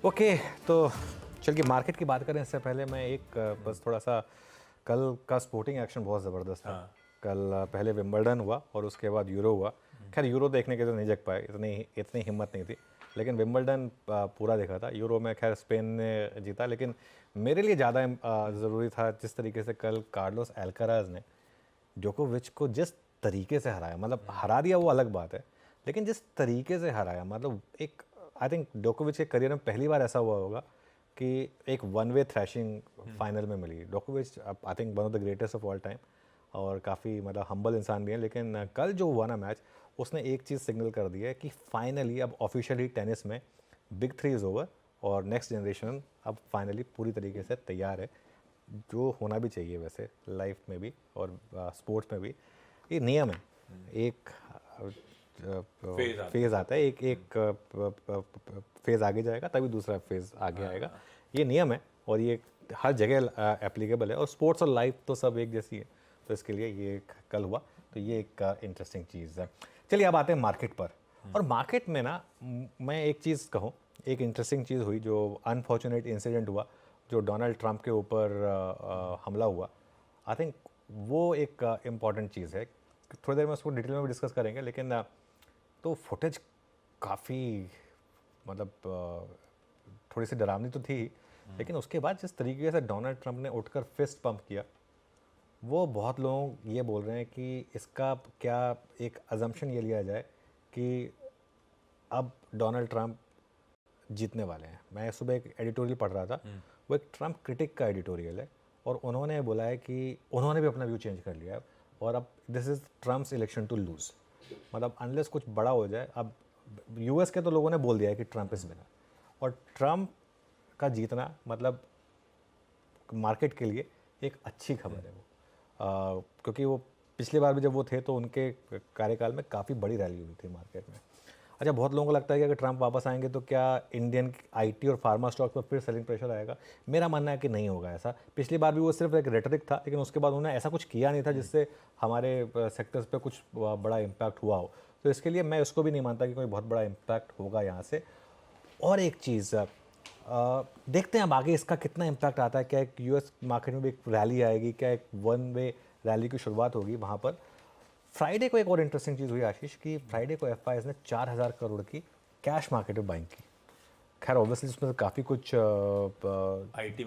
Okay, तो चलिए market की बात करें इससे पहले मैं एक बस थोड़ा सा कल का स्पोर्टिंग एक्शन बहुत ज़बरदस्त था। कल पहले विंबलडन हुआ और उसके बाद यूरो हुआ। खैर यूरो देखने के लिए नहीं जग पाए, इतनी हिम्मत नहीं थी, लेकिन विंबलडन पूरा देखा था। यूरो में खैर स्पेन ने जीता, लेकिन मेरे लिए ज़्यादा ज़रूरी था जिस तरीके से कल कार्लोस अल्काराज ने जोकोविच को जिस तरीके से हराया। मतलब हरा दिया वो अलग बात है, लेकिन जिस तरीके से हराया, मतलब एक आई थिंक जोकोविच के करियर में पहली बार ऐसा हुआ होगा कि एक वन वे थ्रैशिंग फाइनल में मिली। जोकोविच I think one of the greatest of all time और काफ़ी मतलब हम्बल इंसान भी है, लेकिन कल जो हुआ ना मैच, उसने एक चीज़ सिग्नल कर दी है कि फाइनली अब ऑफिशियली टेनिस में बिग थ्री इज़ ओवर और नेक्स्ट जनरेशन अब फाइनली पूरी तरीके से तैयार है, जो होना भी चाहिए वैसे लाइफ में भी और स्पोर्ट्स में भी। ये नियम है, एक फेज़ आता है, एक फेज़ आगे जाएगा तभी दूसरा फेज़ आगे आएगा। ये नियम है और ये हर जगह एप्लीकेबल है, और स्पोर्ट्स और लाइफ तो सब एक जैसी है, तो इसके लिए ये कल हुआ, तो ये एक इंटरेस्टिंग चीज़ है। चलिए अब आते हैं मार्केट पर। और मार्केट में ना मैं एक चीज़ कहूँ, एक इंटरेस्टिंग चीज़ हुई जो अनफॉर्चुनेट इंसिडेंट हुआ, जो डोनाल्ड ट्रंप के ऊपर हमला हुआ। आई थिंक वो एक इम्पॉर्टेंट चीज़ है, थोड़ी देर में उसको डिटेल में भी डिस्कस करेंगे, लेकिन तो फुटेज काफ़ी मतलब थोड़ी सी डरावनी तो थी, लेकिन उसके बाद जिस तरीके से डोनाल्ड ट्रंप ने उठकर फिस्ट पंप किया, वो बहुत लोग ये बोल रहे हैं कि इसका क्या एक अजम्पशन ये लिया जाए कि अब डोनाल्ड ट्रंप जीतने वाले हैं। मैं सुबह एक एडिटोरियल पढ़ रहा था, वो एक ट्रंप क्रिटिक का एडिटोरियल है, और उन्होंने बोला है कि उन्होंने भी अपना व्यू चेंज कर लिया है, और अब this is Trump's election to lose. मतलब अनलेस कुछ बड़ा हो जाए, अब यूएस के तो लोगों ने बोल दिया है कि ट्रंप इज़ विनर, और ट्रंप का जीतना मतलब मार्केट के लिए एक अच्छी खबर है वो। क्योंकि वो पिछली बार भी जब वो थे तो उनके कार्यकाल में काफ़ी बड़ी रैली हुई थी मार्केट में। अच्छा, बहुत लोगों को लगता है कि अगर ट्रंप वापस आएंगे तो क्या इंडियन आईटी और फार्मा स्टॉक पर फिर सेलिंग प्रेशर आएगा। मेरा मानना है कि नहीं होगा ऐसा। पिछली बार भी वो सिर्फ एक रेटरिक था, लेकिन उसके बाद उन्होंने ऐसा कुछ किया नहीं था जिससे हमारे सेक्टर्स पे कुछ बड़ा इम्पैक्ट हुआ हो। तो इसके लिए मैं उसको भी नहीं मानता कि कोई बहुत बड़ा इम्पैक्ट होगा यहाँ से। और एक चीज़ देखते हैं अब आगे इसका कितना इम्पैक्ट आता है। क्या एक यूएस मार्केट में भी एक रैली आएगी, क्या एक वन वे रैली की शुरुआत होगी वहाँ पर। फ्राइडे को एक और इंटरेस्टिंग चीज़ हुई आशीष, कि फ्राइडे को एफआईएस ने 4,000 करोड़ की कैश मार्केट में बाइंग की। खैर ऑब्वियसली उसमें काफ़ी कुछ आईटी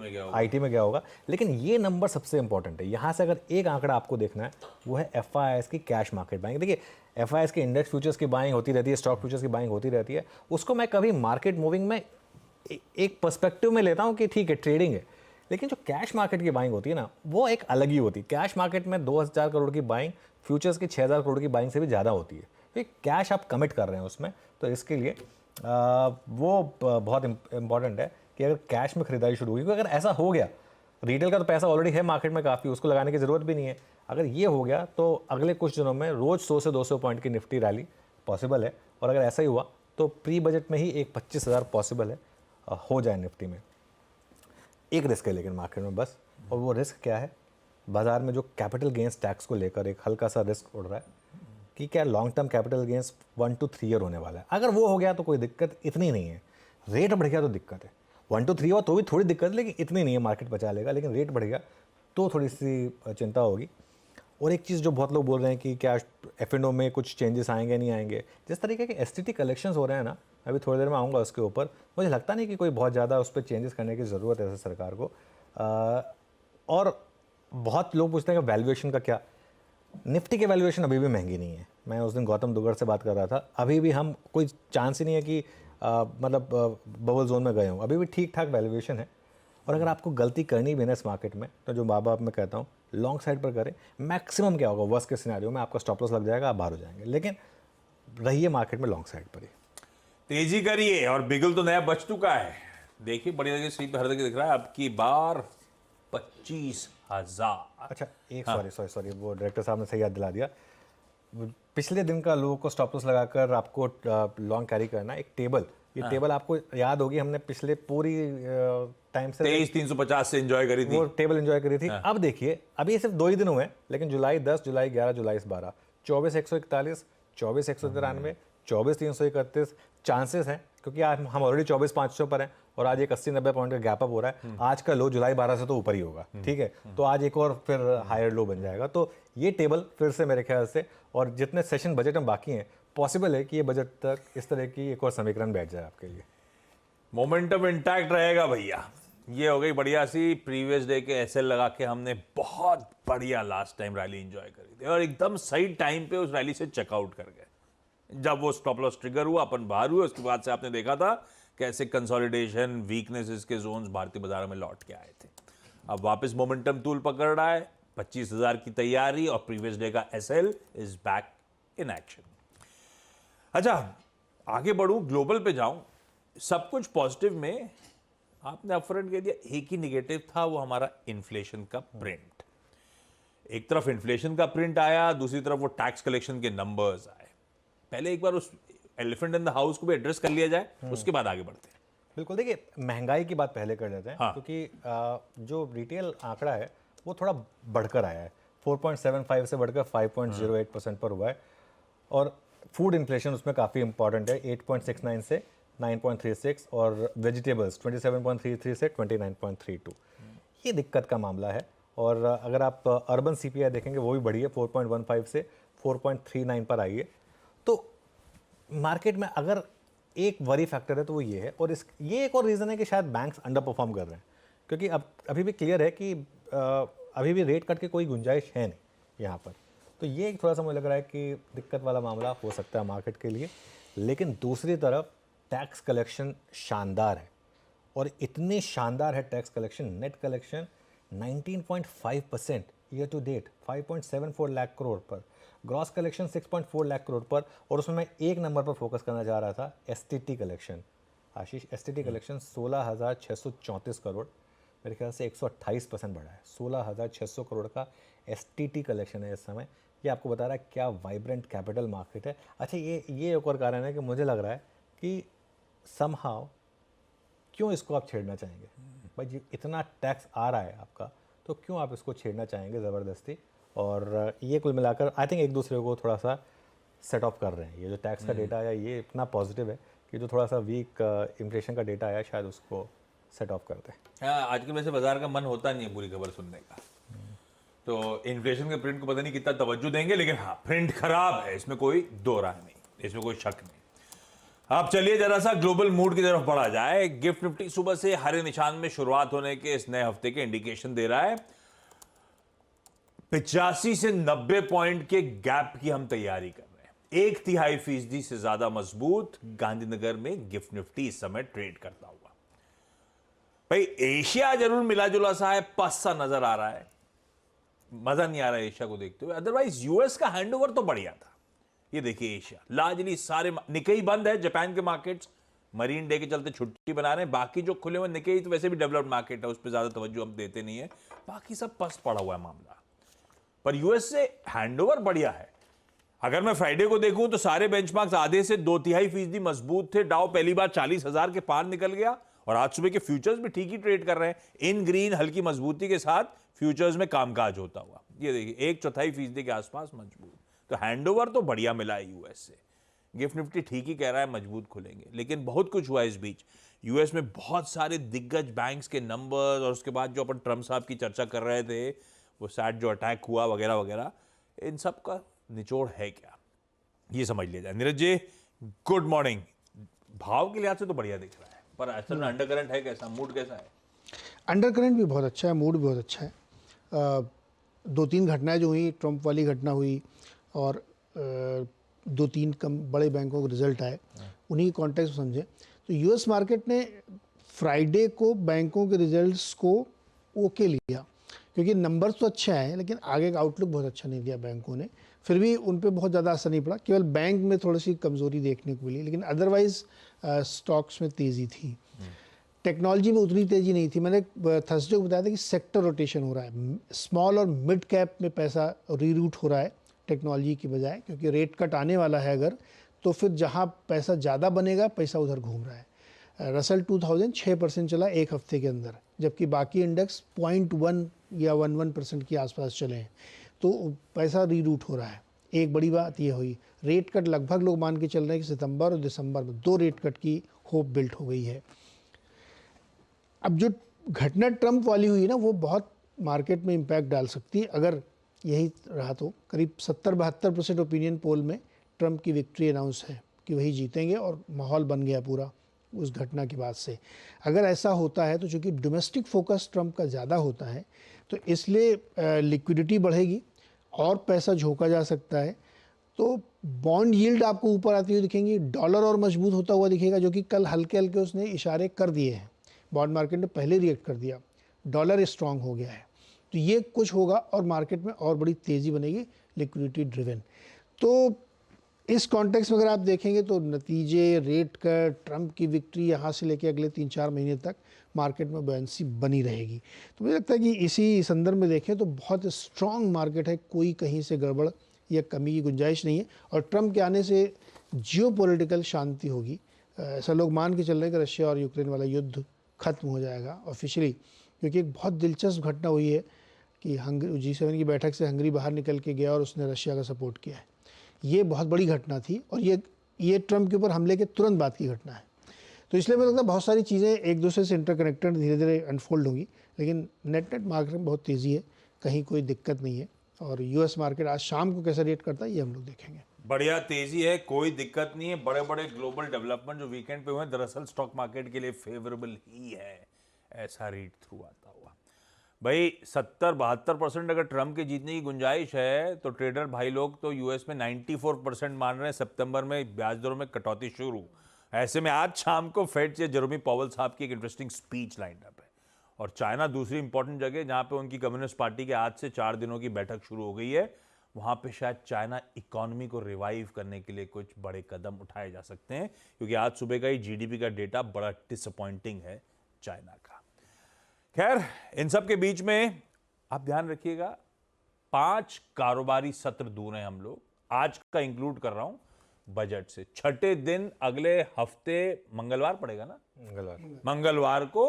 में गया होगा, लेकिन ये नंबर सबसे इंपॉर्टेंट है। यहाँ से अगर एक आंकड़ा आपको देखना है, वो है एफआईएस की कैश मार्केट बाइंग। देखिए एफआईएस के इंडेक्स फ्यूचर्स की बाइंग होती रहती है, स्टॉक फ्यूचर्स की बाइंग होती रहती है। उसको मैं कभी मार्केट मूविंग में एक पर्सपेक्टिव में लेता हूँ कि ठीक है ट्रेडिंग है, लेकिन जो कैश मार्केट की बाइंग होती है ना, वो एक अलग ही होती है। कैश मार्केट में 2,000 करोड़ की बाइंग फ्यूचर्स की 6,000 करोड़ की बाइंग से भी ज़्यादा होती है, क्योंकि कैश आप कमिट कर रहे हैं उसमें। तो इसके लिए वो बहुत इंपॉर्टेंट है कि अगर कैश में खरीदारी शुरू हुई, क्योंकि अगर ऐसा हो गया, रिटेल का तो पैसा ऑलरेडी है मार्केट में काफ़ी, उसको लगाने की ज़रूरत भी नहीं है। अगर ये हो गया तो अगले कुछ दिनों में रोज़ 100 से 200 पॉइंट की निफ्टी रैली पॉसिबल है। और अगर ऐसा ही हुआ तो प्री बजट में ही एक 25,000 पॉसिबल है हो जाए निफ्टी में। एक रिस्क है लेकिन मार्केट में बस, और वो रिस्क क्या है, बाजार में जो कैपिटल गेंस टैक्स को लेकर एक हल्का सा रिस्क उड़ रहा है कि क्या long term capital gains 1 to 3 year होने वाला है। अगर वो हो गया तो कोई दिक्कत इतनी नहीं है। रेट बढ़ गया तो दिक्कत है, 1 to 3 हुआ तो भी थोड़ी दिक्कत है, लेकिन इतनी नहीं है, मार्केट बचा लेगा। लेकिन रेट बढ़ गया तो थोड़ी सी चिंता होगी। और एक चीज़ जो बहुत लोग बोल रहे हैं कि क्या एफ&ओ में कुछ चेंजेस आएंगे नहीं आएंगे, जिस तरीके के एसटीटी कलेक्शंस हो रहे हैं ना, अभी थोड़ी देर में आऊँगा उसके ऊपर, मुझे लगता नहीं कि कोई बहुत ज़्यादा उस पर चेंजेस करने की ज़रूरत है सरकार को। और बहुत लोग पूछते हैं कि वैल्यूएशन का क्या। निफ्टी की वैल्यूएशन अभी भी महंगी नहीं है। मैं उस दिन गौतम दुगर से बात कर रहा था, अभी भी हम कोई चांस ही नहीं है कि मतलब बबल जोन में गए हों, अभी भी ठीक ठाक वैल्यूएशन है। और अगर आपको गलती करनी भी है इस मार्केट में, तो जो बाबा मैं कहता हूँ लॉन्ग साइड पर करें। मैक्सिमम क्या होगा, वर्स्ट के सिनेरियो में आपका स्टॉप लॉस लग जाएगा, आप बाहर हो जाएंगे, लेकिन रहिए मार्केट में लॉन्ग साइड पर ही। तेजी करिए। और बिगल तो नया बच चुका है, देखिए बड़ी जगह स्क्रीन पर हर जगह दिख रहा है, अब की बार 25,000। अच्छा एक सॉरी वो डायरेक्टर साहब ने सही याद दिला दिया। पिछले दिन का लोगों को स्टॉप लॉस लगाकर आपको लॉन्ग कैरी करना, एक टेबल, ये टेबल आपको याद होगी, हमने पिछले पूरी टाइम से 23,350 से एंजॉय करी थी, वो टेबल एंजॉय करी थी। अब देखिए अभी ये सिर्फ 2 ही दिन हुए हैं, लेकिन जुलाई 10, जुलाई 11, जुलाई 12, 24,141, 24,193, 24,331 चांसेस हैं क्योंकि आज हम ऑलरेडी 24,500 पर हैं और आज एक 80-90 पॉइंट का गैप अप हो रहा है। आज का लो जुलाई 12 से तो ऊपर ही होगा, ठीक है, तो आज एक और फिर हायर लो बन जाएगा। तो ये टेबल फिर से मेरे ख्याल से, और जितने सेशन बजट में बाकी हैं, पॉसिबल है कि ये बजट तक इस तरह की एक और समीकरण बैठ जाए आपके लिए। मोमेंटम इंटैक्ट रहेगा भैया। ये हो गई बढ़िया सी प्रीवियस डे के एसएल लगा के हमने बहुत बढ़िया लास्ट टाइम रैली एंजॉय करी थी और एकदम सही टाइम पे उस रैली से चेकआउट कर गए। जब वो स्टॉप लॉस ट्रिगर हुआ, अपन बाहर हुए, उसके बाद से आपने देखा था कैसे कंसोलिडेशन, वीकनेसेस के जोन्स भारतीय बाजार में लौट के आए थे। अब वापस मोमेंटम टूल पकड़ रहा है, 25,000 की तैयारी और प्रीवियस डे का SL is back in action. अच्छा, आगे बढ़ूं, ग्लोबल पे जाऊं, सब कुछ पॉजिटिव में। आपने अपफ्रंट कह दिया, एक ही निगेटिव था, वो हमारा इन्फ्लेशन का प्रिंट। एक तरफ इन्फ्लेशन का प्रिंट आया, दूसरी तरफ वो टैक्स कलेक्शन के नंबर्स आए। पहले एक बार उस एलिफेंट इन द हाउस को भी एड्रेस कर लिया जाए, उसके बाद आगे बढ़ते हैं। बिल्कुल, देखिए महंगाई की बात पहले कर लेते हैं। हाँ। क्योंकि जो रिटेल आंकड़ा है वो थोड़ा बढ़कर आया है, 4.75 से बढ़कर 5.08% पर हुआ है, और फूड इन्फ्लेशन उसमें काफ़ी इंपॉर्टेंट है, 8.69 से 9.36, और वेजिटेबल्स 27.33 से 29.32। ये दिक्कत का मामला है। और अगर आप अर्बन सीपीआई देखेंगे वो भी बढ़ी है, 4.15 से 4.39 पर आई है। तो मार्केट में अगर एक वरी फैक्टर है तो वो ये है, और ये एक और रीज़न है कि शायद बैंक्स अंडर परफॉर्म कर रहे हैं, क्योंकि अब अभी भी क्लियर है कि अभी भी रेट कट के कोई गुंजाइश है नहीं यहाँ पर। तो ये एक थोड़ा सा मुझे लग रहा है कि दिक्कत वाला मामला हो सकता है मार्केट के लिए। लेकिन दूसरी तरफ टैक्स कलेक्शन शानदार है, और इतनी शानदार है tax collection, net collection 19.5% year to date, 5.74 lakh crore पर, ग्रॉस कलेक्शन 6.4 लाख करोड़ पर, और उसमें मैं एक नंबर पर फोकस करना चाह रहा था, एसटीटी कलेक्शन। आशीष, एसटीटी कलेक्शन 16,634 करोड़, मेरे ख्याल से 128% बढ़ा है। 16,600 करोड़ का एसटीटी कलेक्शन है इस समय। ये आपको बता रहा है क्या वाइब्रेंट कैपिटल मार्केट है। अच्छा, ये एक और कारण है कि मुझे लग रहा है कि समहाउ क्यों इसको आप छेड़ना चाहेंगे भाई जी, इतना टैक्स आ रहा है आपका, तो क्यों आप इसको छेड़ना चाहेंगे ज़बरदस्ती। और ये कुल मिलाकर आई थिंक एक दूसरे को थोड़ा सा सेट ऑफ कर रहे हैं। ये जो टैक्स का डेटा आया ये इतना पॉजिटिव है कि जो थोड़ा सा वीक इन्फ्लेशन का डेटा आया शायद उसको सेट ऑफ करते हैं। हाँ, आजकल वैसे बाजार का मन होता नहीं है पूरी खबर सुनने का, तो इन्फ्लेशन के प्रिंट को पता नहीं कितना तवज्जो देंगे, लेकिन हाँ, प्रिंट खराब है, इसमें कोई दो राय नहीं, इसमें कोई शक नहीं। अब चलिए जरा सा ग्लोबल मूड की तरफ बढ़ा जाए। गिफ्ट निफ्टी सुबह से हरे निशान में शुरुआत होने के इस नए हफ्ते के इंडिकेशन दे रहा है। 85 से 90 पॉइंट के गैप की हम तैयारी कर रहे हैं। 1/3% से ज्यादा मजबूत गांधीनगर में गिफ्ट निफ्टी इस समय ट्रेड करता हुआ। भाई एशिया जरूर मिला जुला सा है, पस सा नजर आ रहा है, मजा नहीं आ रहा है एशिया को देखते हुए। अदरवाइज यूएस का हैंडओवर तो बढ़िया था। ये देखिए एशिया लार्जली सारे निकेई बंद है, जापान के मार्केट्स मरीन डे के चलते छुट्टी बना रहे हैं। बाकी जो खुले हुए निकेई तो वैसे भी डेवलप्ड मार्केट है, उस पर ज्यादा तवज्जो हम देते नहीं है, बाकी सब पस्त पड़ा हुआ है मामला। पर यूएस से हैंडओवर बढ़िया है। अगर मैं फ्राइडे को देखूं तो सारे बेंचमार्क्स आधे से 2/3% मजबूत थे। डाउ पहली बार 40,000 के पार निकल गया, और आज सुबह के फ्यूचर्स भी ठीक ही ट्रेड कर रहे हैं। इन ग्रीन हल्की मजबूती के साथ फ्यूचर्स में कामकाज होता हुआ, ये देखिए 1/4% के आसपास मजबूत। तो हैंडओवर तो बढ़िया मिला है यूएस से। गिफ्ट निफ्टी ठीक ही कह रहा है मजबूत खुलेंगे, लेकिन बहुत कुछ हुआ इस बीच। यूएस में बहुत सारे दिग्गज बैंक्स के नंबर्स, और उसके बाद जो अपन ट्रम्प साहब की चर्चा कर रहे थे, वो सैट जो अटैक हुआ वगैरह वगैरह, इन सब का निचोड़ है क्या, ये समझ लिया जाए। Neeraj ji, good morning. भाव के लिहाज से तो बढ़िया दिख रहा है, पर असल में अंडर करंट है कैसा, मूड कैसा है? अंडर करंट भी बहुत अच्छा है, मूड भी बहुत अच्छा है। 2-3 घटनाएं जो हुई, ट्रम्प वाली घटना हुई, और 2-3 बड़े बैंकों के रिजल्ट आए, उन्हीं कॉन्टेक्स्ट में समझें तो यूएस मार्केट ने फ्राइडे को बैंकों के रिजल्ट्स को ओके लिया, क्योंकि नंबर्स तो अच्छे आए लेकिन आगे का आउटलुक बहुत अच्छा नहीं दिया बैंकों ने। फिर भी उन पे बहुत ज़्यादा असर नहीं पड़ा, केवल बैंक में थोड़ी सी कमज़ोरी देखने को मिली, लेकिन अदरवाइज स्टॉक्स में तेज़ी थी। टेक्नोलॉजी में उतनी तेज़ी नहीं थी। मैंने थर्सडे को बताया था कि सेक्टर रोटेशन हो रहा है, स्मॉल और मिड कैप में पैसा रीरूट हो रहा है टेक्नोलॉजी की बजाय, क्योंकि रेट कट आने वाला है अगर, तो फिर जहाँ पैसा ज़्यादा बनेगा पैसा उधर घूम रहा है। रसल 2000 6% चला एक हफ्ते के अंदर, जबकि बाकी इंडेक्स 0.1 या 11% के आसपास चले हैं, तो पैसा रीरूट हो रहा है। एक बड़ी बात ये हुई, रेट कट लगभग लोग मान के चल रहे हैं कि सितंबर और दिसंबर में 2 रेट कट की होप बिल्ट हो गई है। अब जो घटना ट्रंप वाली हुई ना, वो बहुत मार्केट में इम्पैक्ट डाल सकती है। अगर यही रहा तो करीब 70-72% ओपिनियन पोल में ट्रंप की विक्ट्री अनाउंस है कि वही जीतेंगे, और माहौल बन गया पूरा उस घटना के बाद से। अगर ऐसा होता है तो चूंकि डोमेस्टिक फोकस ट्रंप का ज़्यादा होता है, तो इसलिए लिक्विडिटी बढ़ेगी और पैसा झोंका जा सकता है। तो बॉन्ड यील्ड आपको ऊपर आती हुई दिखेंगी, डॉलर और मजबूत होता हुआ दिखेगा, जो कि कल हल्के हल्के उसने इशारे कर दिए हैं। बॉन्ड मार्केट ने पहले रिएक्ट कर दिया, डॉलर स्ट्रांग हो गया है, तो ये कुछ होगा और मार्केट में और बड़ी तेज़ी बनेगी, लिक्विडिटी ड्रिवन। तो इस कॉन्टेक्स्ट में अगर आप देखेंगे तो नतीजे, रेट कट, ट्रंप की विक्ट्री, यहाँ से लेके अगले 3-4 महीने तक मार्केट में बॉयंसी बनी रहेगी। तो मुझे लगता है कि इसी संदर्भ में देखें तो बहुत स्ट्रांग मार्केट है, कोई कहीं से गड़बड़ या कमी की गुंजाइश नहीं है। और ट्रंप के आने से जियोपॉलिटिकल शांति होगी। ऐसा लोग मान के चल रहे हैं कि रशिया और यूक्रेन वाला युद्ध खत्म हो जाएगा ऑफिशियली, क्योंकि एक बहुत दिलचस्प घटना हुई है कि G7 की बैठक से हंगरी बाहर निकल के गया और उसने रशिया का सपोर्ट किया है। ये बहुत बड़ी घटना थी, और ये ट्रंप के ऊपर हमले के तुरंत बाद की घटना है। तो इसलिए मुझे लगता है बहुत सारी चीज़ें एक दूसरे से इंटरकनेक्टेड धीरे धीरे अनफोल्ड होंगी, लेकिन नेट मार्केट में बहुत तेज़ी है, कहीं कोई दिक्कत नहीं है। और यूएस मार्केट आज शाम को कैसा रेट करता है ये हम लोग देखेंगे। बढ़िया तेजी है, कोई दिक्कत नहीं है। बड़े बड़े ग्लोबल डेवलपमेंट जो वीकेंड पे हुए हैं, दरअसल स्टॉक मार्केट के लिए फेवरेबल ही है, ऐसा रीड थ्रू आता हुआ। भाई 70-72% अगर ट्रंप के जीतने की गुंजाइश है, तो ट्रेडर भाई लोग तो यूएस में 94% मान रहे हैं सितंबर में ब्याज दरों में कटौती शुरू। ऐसे में आज शाम को फेड से जेरोमी पॉवेल साहब की एक इंटरेस्टिंग स्पीच लाइंड अप है। और चाइना दूसरी इंपॉर्टेंट जगह जहां पे उनकी कम्युनिस्ट पार्टी के आज से 4 दिनों की बैठक शुरू हो गई है, वहां पे शायद चाइना इकोनॉमी को रिवाइव करने के लिए कुछ बड़े कदम उठाए जा सकते हैं, क्योंकि आज सुबह का ही जीडीपी का डेटा बड़ा डिसअपॉइंटिंग है चाइना का। खैर, इन सब के बीच में आप ध्यान रखिएगा, 5 कारोबारी सत्र दूर हैं हम लोग। आज का इंक्लूड कर रहा हूं बजट से। छठे दिन अगले हफ्ते मंगलवार पड़ेगा ना, मंगलवार को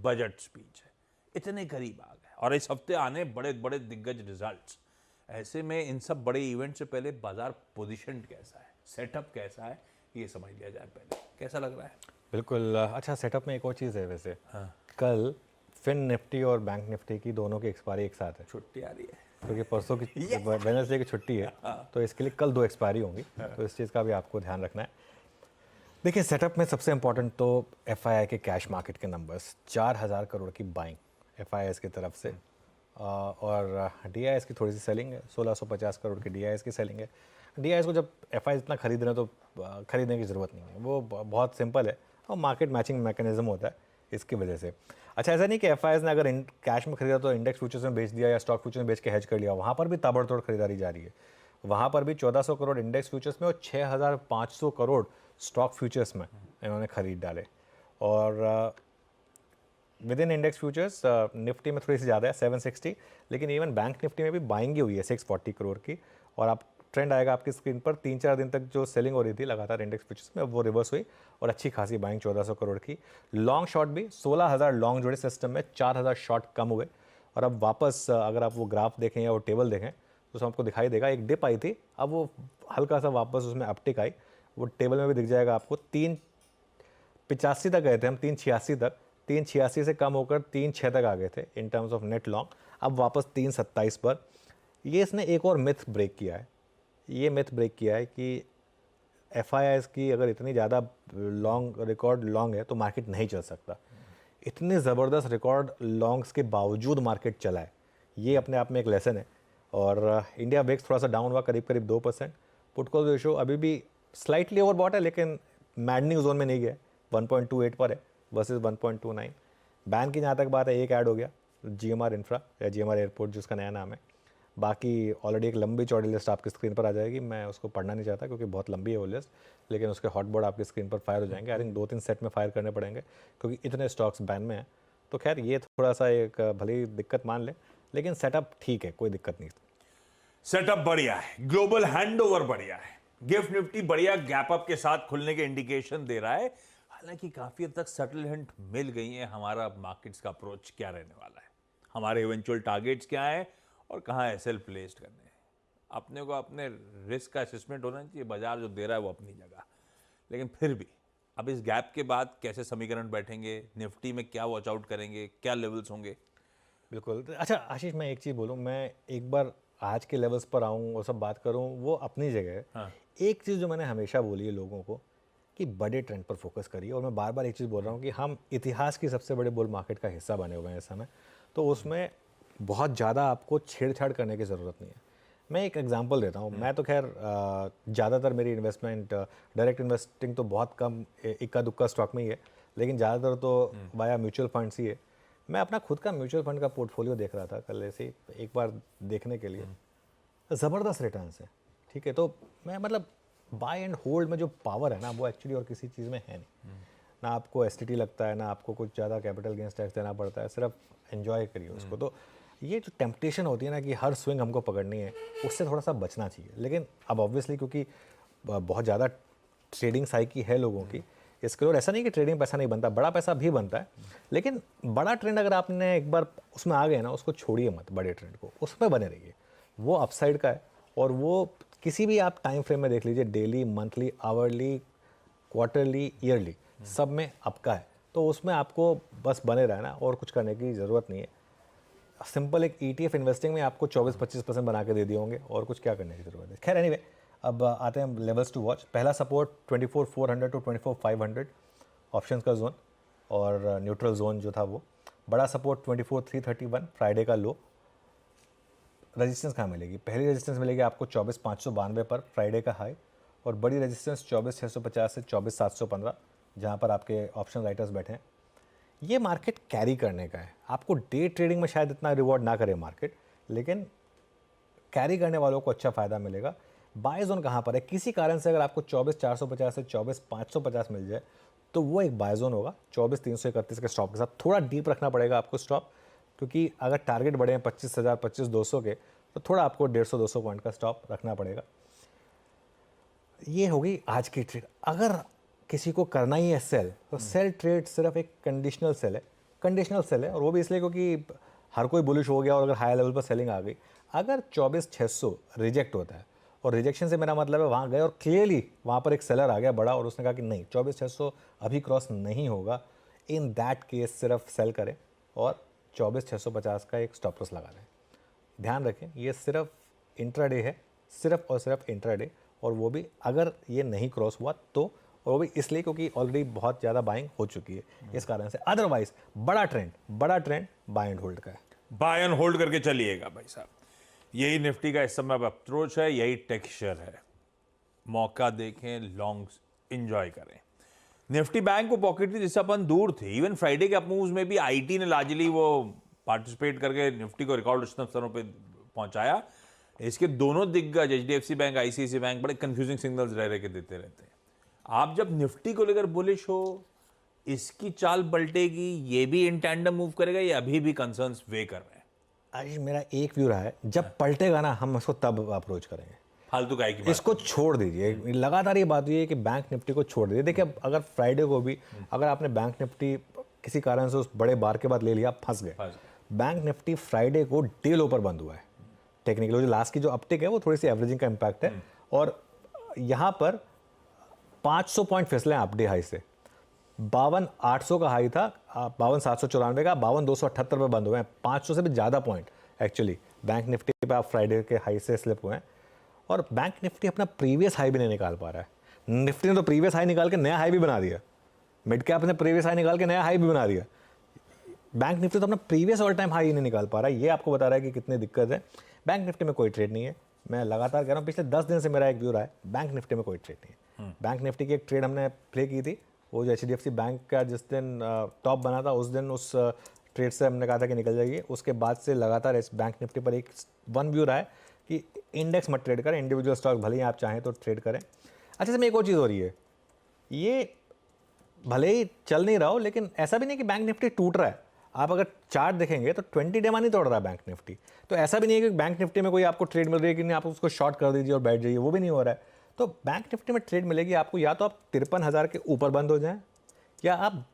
बजट स्पीच है। इतने करीब आ गए, और इस हफ्ते आने बड़े बड़े दिग्गज रिजल्ट्स। ऐसे में इन सब बड़े इवेंट से पहले बाजार पोजीशन कैसा है, सेटअप कैसा है, ये समझ लिया जाए पहले। कैसा लग रहा है? बिल्कुल। अच्छा, सेटअप में एक और चीज़ है वैसे। कल फिन निफ्टी और बैंक निफ्टी की दोनों की एक्सपायरी एक साथ है। छुट्टी आ रही है क्योंकि परसों की वेडनेसडे की छुट्टी है, तो इसके लिए कल 2 एक्सपायरी होंगी, तो इस चीज़ का भी आपको ध्यान रखना है। देखिए, सेटअप में सबसे इंपॉर्टेंट तो एफआईआई के कैश मार्केट के नंबर्स, 4000 करोड़ की बाइंग एफआईआईएस की तरफ से, और डीआईएस की थोड़ी सी सेलिंग है, 1650 करोड़ की डीआईएस की सेलिंग है। डीआईएस को जब एफआईआई इतना खरीद रहे हैं तो खरीदने की ज़रूरत नहीं है, वो बहुत सिंपल है और मार्केट मैचिंग मैकेनिज्म होता है इसकी वजह से। अच्छा, ऐसा नहीं कि एफआईआईएस ने अगर कैश में खरीदा तो इंडेक्स फ्यूचर्स में बेच दिया या स्टॉक फ्यूचर्स में बेच के हेज कर लिया, वहाँ पर भी ताबड़तोड़ खरीदारी जारी है। वहाँ पर भी 1400 करोड़ इंडेक्स फ्यूचर्स में और 6500 करोड़ स्टॉक फ्यूचर्स में इन्होंने खरीद डाले। और with in index futures Nifty में थोड़ी सी ज़्यादा है 760, लेकिन इवन बैंक निफ्टी में भी बाइंग ही हुई है 640 करोड़ की। और आप ट्रेंड आएगा आपकी स्क्रीन पर, 3-4 दिन तक जो सेलिंग हो रही थी लगातार इंडेक्स फ्यूचर्स में, वो रिवर्स हुई और अच्छी खासी बाइंग 1400 करोड़ की। लॉन्ग शॉर्ट भी 16000 लॉन्ग जुड़े सिस्टम में, 4000 शॉर्ट कम हुए। और अब वापस अगर आप वो ग्राफ देखें या वो टेबल देखें तो उसमें आपको दिखाई देगा एक डिप आई थी, अब वो हल्का सा वापस उसमें अपटिक आई, वो टेबल में भी दिख जाएगा आपको। 385 तक गए थे हम, 386 तक, 386 से कम होकर 36 तक आ गए थे in terms of net long, अब वापस 327 पर। ये इसने एक और मिथ ब्रेक किया है, ये मिथ ब्रेक किया है कि एफआईआईएस की अगर इतनी ज़्यादा लॉन्ग रिकॉर्ड लॉन्ग है तो मार्केट नहीं चल सकता। इतने ज़बरदस्त रिकॉर्ड लॉन्ग्स के बावजूद मार्केट चला है, ये अपने आप में एक लेसन है। और इंडिया वेक्स थोड़ा सा डाउन हुआ, करीब 2%। पुट कॉल रेशो अभी भी स्लाइटली ओवरबॉट है, लेकिन मैडनिंग जोन में नहीं गया, 1.28 पर है वर्सेस 1.29। बैंक की जहाँ तक बात है, एक ऐड हो गया जीएमआर इंफ्रा या जीएमआर एयरपोर्ट जिसका नया नाम है। बाकी ऑलरेडी एक लंबी चौड़ी लिस्ट आपकी स्क्रीन पर आ जाएगी, मैं उसको पढ़ना नहीं चाहता क्योंकि बहुत लंबी है वो लिस्ट, लेकिन उसके हॉट बोर्ड आपकी स्क्रीन पर फायर हो जाएंगे। आई थिंक 2-3 सेट में फायर करने पड़ेंगे क्योंकि इतने स्टॉक्स बैन में हैं। तो खैर, ये थोड़ा सा एक भली दिक्कत मान ले, लेकिन सेटअप ठीक है, कोई दिक्कत नहीं। सेटअप बढ़िया है, ग्लोबल हैंडओवर बढ़िया है, गिफ्ट निफ्टी बढ़िया गैप अप के साथ खुलने के इंडिकेशन दे रहा है। हालांकि काफी हद तक सटल हिंट मिल गई है हमारा मार्केट्स का अप्रोच क्या रहने वाला है, हमारे इवेंचुअल टारगेट्स क्या हैं और कहां एसएल प्लेस्ड करने हैं। अपने को अपने रिस्क का असेसमेंट होना चाहिए, बाजार जो दे रहा है वो अपनी जगह, लेकिन फिर भी अब इस गैप के बाद कैसे समीकरण बैठेंगे, निफ्टी में क्या वॉच आउट करेंगे, क्या लेवल्स होंगे? बिल्कुल। तो अच्छा आशीष, मैं एक चीज़ बोलूँ, मैं एक बार आज के लेवल्स पर आऊँ और सब बात करूँ, वो अपनी जगह है। हाँ। एक चीज़ जो मैंने हमेशा बोली है लोगों को कि बड़े ट्रेंड पर फोकस करिए, और मैं बार बार एक चीज़ बोल रहा हूँ कि हम इतिहास की सबसे बड़े बुल मार्केट का हिस्सा बने हुए हैं इस समय, तो उसमें बहुत ज़्यादा आपको छेड़छाड़ करने की ज़रूरत नहीं है। मैं एक एग्जांपल देता हूँ। मैं तो खैर ज़्यादातर मेरी इन्वेस्टमेंट डायरेक्ट इन्वेस्टिंग तो बहुत कम, इक्का दुक्का स्टॉक में ही है, लेकिन ज़्यादातर तो वाया म्यूचुअल फंड्स ही है। मैं अपना खुद का म्यूचुअल फंड का पोर्टफोलियो देख रहा था कल ऐसे ही एक बार देखने के लिए, ज़बरदस्त रिटर्न्स है। ठीक है, तो मैं मतलब बाय एंड होल्ड में जो पावर है ना, वो एक्चुअली और किसी चीज़ में है नहीं। ना आपको एसटीटी लगता है, ना आपको कुछ ज़्यादा कैपिटल गेंस टैक्स देना पड़ता है, सिर्फ एंजॉय करिए उसको। तो ये जो टेम्पटेशन होती है ना कि हर स्विंग हमको पकड़नी है, उससे थोड़ा सा बचना चाहिए। लेकिन अब ऑब्वियसली क्योंकि बहुत ज़्यादा ट्रेडिंग साइकी है लोगों की, इसके और ऐसा नहीं कि ट्रेडिंग पैसा नहीं बनता, बड़ा पैसा भी बनता है, लेकिन बड़ा ट्रेंड अगर आपने एक बार उसमें आ गए ना, उसको छोड़िए मत, बड़े ट्रेंड को, उसमें बने रहिए। वो अपसाइड का है, और वो किसी भी आप टाइम फ्रेम में देख लीजिए, daily, monthly, hourly, quarterly, yearly, सब में आपका है। तो उसमें आपको बस बने रहना और कुछ करने की ज़रूरत नहीं है। सिंपल एक ETF इन्वेस्टिंग में आपको 24-25% बना के दे दिए होंगे, और कुछ क्या करने की ज़रूरत है। खैर एनीवे, अब आते हैं लेवल्स टू वॉच। पहला सपोर्ट 24,400 टू 24,500 ऑप्शंस का जोन, और न्यूट्रल जोन जो था वो। बड़ा सपोर्ट 24,331 फ्राइडे का लो। रेजिस्टेंस कहाँ मिलेगी? पहली रेजिस्टेंस मिलेगी आपको 24,592 पर फ्राइडे का हाई, और बड़ी रेजिस्टेंस 24,650 से 24,715, जहाँ पर आपके ऑप्शन राइटर्स बैठे हैं। ये मार्केट कैरी करने का है। आपको डे ट्रेडिंग में शायद इतना रिवॉर्ड ना करे मार्केट, लेकिन कैरी करने वालों को अच्छा फ़ायदा मिलेगा। बाय जोन कहाँ पर है? किसी कारण से अगर आपको 24,450 से 24,550 मिल जाए तो वो एक बाय जोन होगा 24,331 के स्टॉप के साथ। थोड़ा डीप रखना पड़ेगा आपको स्टॉप, क्योंकि अगर टारगेट बढ़े हैं 25,000, 25,200 के, तो थोड़ा आपको 150-200 पॉइंट का स्टॉप रखना पड़ेगा। ये होगी आज की ट्रेड। अगर किसी को करना ही है सेल, तो सेल ट्रेड सिर्फ एक कंडीशनल सेल है। कंडीशनल सेल है, और वो भी इसलिए क्योंकि हर कोई बुलिश हो गया और अगर हाई लेवल पर सेलिंग आ गई। अगर 24,600 रिजेक्ट होता है, और रिजेक्शन से मेरा मतलब है वहाँ गए और क्लियरली वहाँ पर एक सेलर आ गया बड़ा, और उसने कहा कि नहीं 24,600 अभी क्रॉस नहीं होगा, इन दैट केस सिर्फ सेल करें और 24,650 का एक स्टॉप लॉस लगा दें। ध्यान रखें, ये सिर्फ इंट्राडे है, सिर्फ और सिर्फ इंट्राडे, और वो भी अगर ये नहीं क्रॉस हुआ तो, और वो भी इसलिए क्योंकि ऑलरेडी बहुत ज़्यादा बाइंग हो चुकी है इस कारण से। अदरवाइज बड़ा ट्रेंड बाय एंड होल्ड का है। बाय एंड होल्ड करके चलिएगा भाई साहब। यही निफ्टी का इस समय अब अप्रोच है, यही टेक्सचर है। मौका देखें, लॉन्ग्स एंजॉय करें। निफ्टी बैंक को पॉकेट थी जिससे अपन दूर थे। इवन फ्राइडे के अप मूव्स में भी आईटी ने लार्जली वो पार्टिसिपेट करके निफ्टी को रिकॉर्ड उच्चतम स्तरों पे पहुंचाया। इसके दोनों दिग्गज एचडीएफसी बैंक, आईसीआईसी बैंक बड़े कंफ्यूजिंग सिग्नल्स रह रहे के देते रहते हैं। आप जब निफ्टी को लेकर बुलिश हो, इसकी चाल पलटेगी, ये भी इन टैंडम मूव करेगा, ये अभी भी कंसर्न्स वे कर रहे हैं? आज मेरा एक व्यू रहा है, जब पलटेगा ना हम उसको तब अप्रोच करेंगे। फालतू का की इसको छोड़ दीजिए। लगातार ये बात हुई है कि बैंक निफ्टी को छोड़ दीजिए। देखिए, अगर फ्राइडे को भी अगर आपने बैंक निफ्टी किसी कारण से उस बड़े बार के बाद ले लिया, फंस गए। बैंक निफ्टी फ्राइडे को डे लो पर बंद हुआ है। टेक्निकली जो लास्ट की जो अपटिक है वो थोड़ी सी एवरेजिंग का इम्पैक्ट है, और यहाँ पर 500 पॉइंट फिसले आप डे हाई से। 52,800 का हाई था, 52,794 का, 52,278 पे बंद हुए हैं। 500 से भी ज़्यादा पॉइंट एक्चुअली बैंक निफ्टी पे आप फ्राइडे के हाई से स्लिप हुए हैं, और बैंक निफ्टी अपना प्रीवियस हाई भी नहीं निकाल पा रहा है। निफ्टी ने तो प्रीवियस हाई निकाल के नया हाई भी बना दिया, मिड कैप ने प्रीवियस हाई निकाल के नया हाई भी बना दिया। बैंक निफ्टी तो अपना प्रीवियस ऑल टाइम हाई नहीं निकाल पा रहा है। ये आपको बता रहा है कि कितनी दिक्कत है। बैंक निफ्टी में कोई ट्रेड नहीं है। मैं लगातार कह रहा हूँ, पिछले 10 दिन से मेरा एक व्यू रहा है, बैंक निफ्टी में कोई ट्रेड नहीं है। बैंक निफ्टी की एक ट्रेड हमने प्ले की थी, वो जो एचडीएफसी बैंक का जिस दिन टॉप बना था, उस दिन उस ट्रेड से हमने कहा था कि निकल जाइए। उसके बाद से लगातार इस बैंक निफ्टी पर एक वन व्यू रहा है कि इंडेक्स मत ट्रेड करें, इंडिविजुअल स्टॉक भले ही आप चाहें तो ट्रेड करें। अच्छा, इसमें एक और चीज़ हो रही है, ये भले ही चल नहीं रहा हो, लेकिन ऐसा भी नहीं कि बैंक निफ्टी टूट रहा है। आप अगर चार्ट देखेंगे तो 20 डे नहीं तोड़ रहा है बैंक निफ्टी। तो ऐसा भी नहीं है कि बैंक निफ्टी में कोई आपको ट्रेड मिल रही है कि नहीं आप उसको शॉर्ट कर दीजिए और बैठ जाइए, वो भी नहीं हो रहा है। तो बैंक निफ्टी में ट्रेड मिलेगी आपको, या तो आप 53,000 के ऊपर बंद हो जाएं, या आप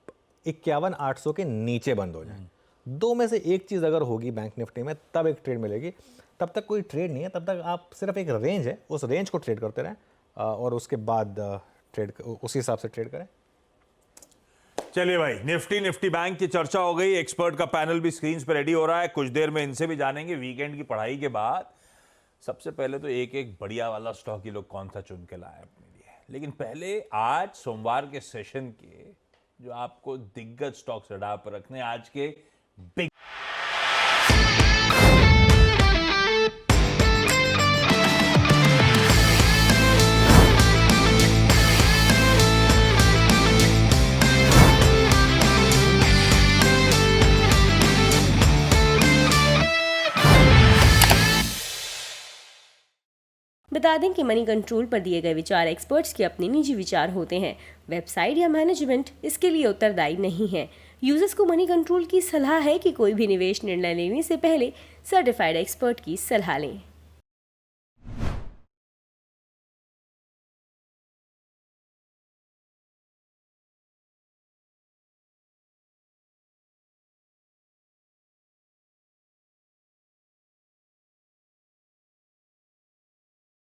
51,800 के नीचे बंद हो जाएं। दो में से एक चीज़ अगर होगी बैंक निफ्टी में, तब एक ट्रेड मिलेगी। तब तक कोई ट्रेड नहीं है, तब तक आप सिर्फ एक रेंज है, उस रेंज को ट्रेड करते रहें, और उसके बाद ट्रेड उसी हिसाब से ट्रेड करें। चलिए भाई, निफ्टी बैंक की चर्चा हो गई, एक्सपर्ट का पैनल भी स्क्रीन पे रेडी हो रहा है, कुछ देर में इनसे भी जानेंगे वीकेंड की पढ़ाई के बाद। सबसे पहले तो एक बढ़िया वाला स्टॉक ये लोग कौन सा चुन के लाए अपने लिए, लेकिन पहले आज सोमवार के सेशन के जो आपको दिग्गज स्टॉक्स रडार पर रखने, आज के बिग बता दें कि मनी कंट्रोल पर दिए गए विचार एक्सपर्ट्स के अपने निजी विचार होते हैं। वेबसाइट या मैनेजमेंट इसके लिए उत्तरदायी नहीं है। यूजर्स को मनी कंट्रोल की सलाह है कि कोई भी निवेश निर्णय लेने से पहले सर्टिफाइड एक्सपर्ट की सलाह लें।